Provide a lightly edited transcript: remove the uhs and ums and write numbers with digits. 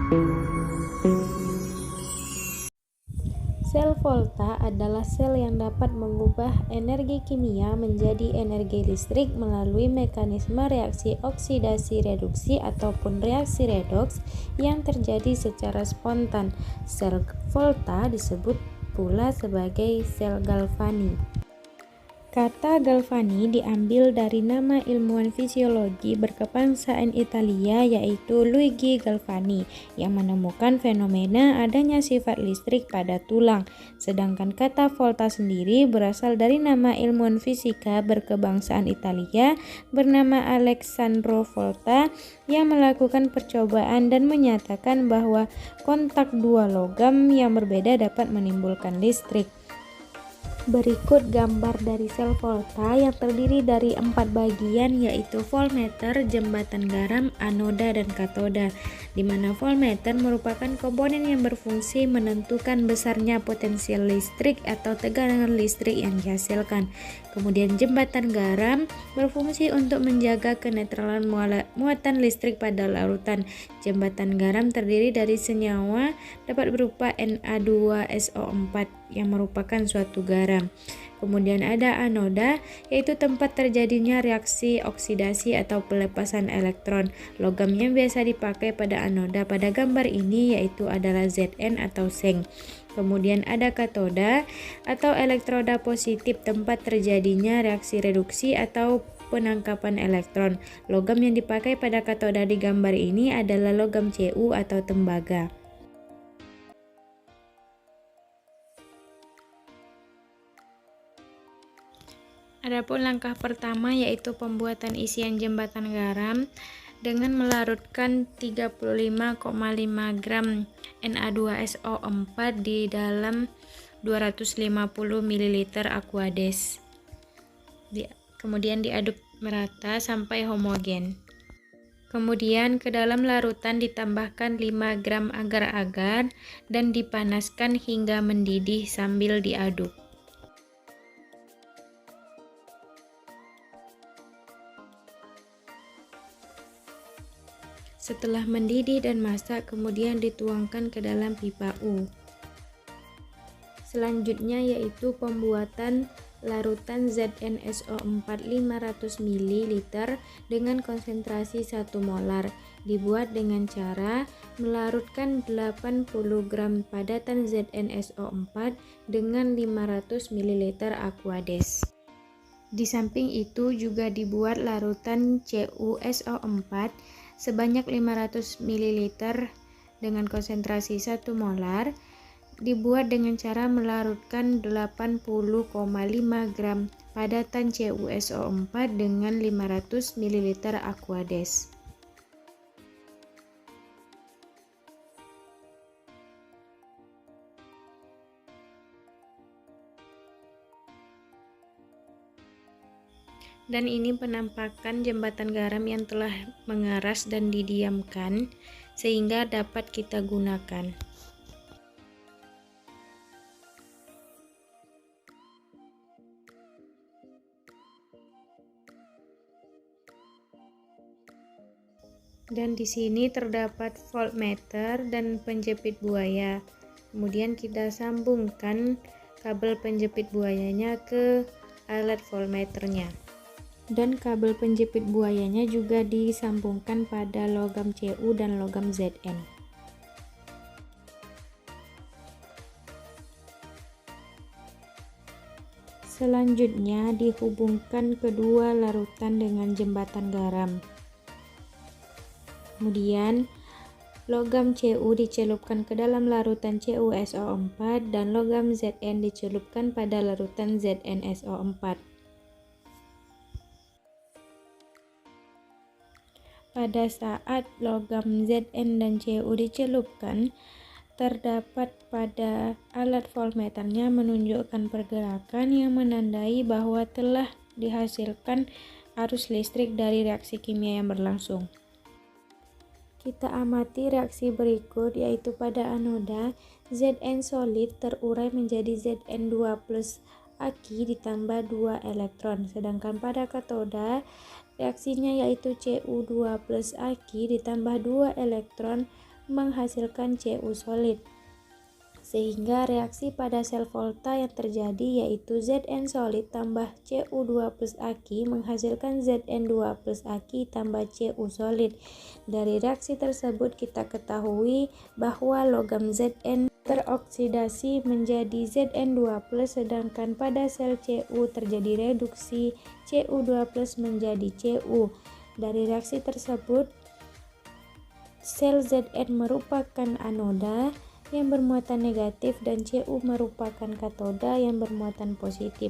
Sel volta adalah sel yang dapat mengubah energi kimia menjadi energi listrik melalui mekanisme reaksi oksidasi reduksi ataupun reaksi redoks yang terjadi secara spontan. Sel volta disebut pula sebagai sel galvani. Kata Galvani diambil dari nama ilmuwan fisiologi berkebangsaan Italia yaitu Luigi Galvani yang menemukan fenomena adanya sifat listrik pada tulang. Sedangkan kata volta sendiri berasal dari nama ilmuwan fisika berkebangsaan Italia bernama Alessandro Volta yang melakukan percobaan dan menyatakan bahwa kontak dua logam yang berbeda dapat menimbulkan listrik. Berikut gambar dari sel volta yang terdiri dari 4 bagian yaitu voltmeter, jembatan garam, anoda, dan katoda, di mana voltmeter merupakan komponen yang berfungsi menentukan besarnya potensial listrik atau tegangan listrik yang dihasilkan. Kemudian jembatan garam berfungsi untuk menjaga kenetralan muatan listrik pada larutan. Jembatan garam terdiri dari senyawa dapat berupa Na2SO4 yang merupakan suatu garam. Kemudian ada anoda, yaitu tempat terjadinya reaksi oksidasi atau pelepasan elektron. Logam yang biasa dipakai pada anoda pada gambar ini yaitu adalah Zn atau seng. Kemudian ada katoda atau elektroda positif, tempat terjadinya reaksi reduksi atau penangkapan elektron. Logam yang dipakai pada katoda di gambar ini adalah logam Cu atau tembaga. Adapun langkah pertama yaitu pembuatan isian jembatan garam dengan melarutkan 35,5 gram Na2SO4 di dalam 250 ml Aquades. Kemudian diaduk merata sampai homogen. Kemudian ke dalam larutan ditambahkan 5 gram agar-agar dan dipanaskan hingga mendidih sambil diaduk. Setelah mendidih dan masak, kemudian dituangkan ke dalam pipa U. Selanjutnya yaitu pembuatan larutan ZnSO4 500 ml dengan konsentrasi 1 molar. Dibuat dengan cara melarutkan 80 gram padatan ZnSO4 dengan 500 ml Aquades. Di samping itu juga dibuat larutan CuSO4 sebanyak 500 ml dengan konsentrasi 1 molar, dibuat dengan cara melarutkan 80,5 gram padatan CuSO4 dengan 500 ml Aquades. Dan ini penampakan jembatan garam yang telah mengeras dan didiamkan sehingga dapat kita gunakan. Dan di sini terdapat voltmeter dan penjepit buaya. Kemudian kita sambungkan kabel penjepit buayanya ke alat voltmeternya. Dan kabel penjepit buayanya juga disambungkan pada logam Cu dan logam Zn. Selanjutnya dihubungkan kedua larutan dengan jembatan garam. Kemudian logam Cu dicelupkan ke dalam larutan CuSO4 dan logam Zn dicelupkan pada larutan ZnSO4. Pada saat logam Zn dan Cu dicelupkan, terdapat pada alat voltmeternya menunjukkan pergerakan yang menandai bahwa telah dihasilkan arus listrik dari reaksi kimia yang berlangsung. Kita amati reaksi berikut, yaitu pada anoda Zn solid terurai menjadi Zn2 plus Aki ditambah 2 elektron, sedangkan pada katoda reaksinya yaitu Cu2 plus Aki ditambah 2 elektron menghasilkan Cu solid. Sehingga reaksi pada sel Volta yang terjadi yaitu Zn solid tambah Cu2 plus Aq menghasilkan Zn2 plus Aq tambah Cu solid. Dari reaksi tersebut kita ketahui bahwa logam Zn teroksidasi menjadi Zn2 plus, sedangkan pada sel Cu terjadi reduksi Cu2 plus menjadi Cu. Dari reaksi tersebut sel Zn merupakan anoda yang bermuatan negatif dan Cu merupakan katoda yang bermuatan positif.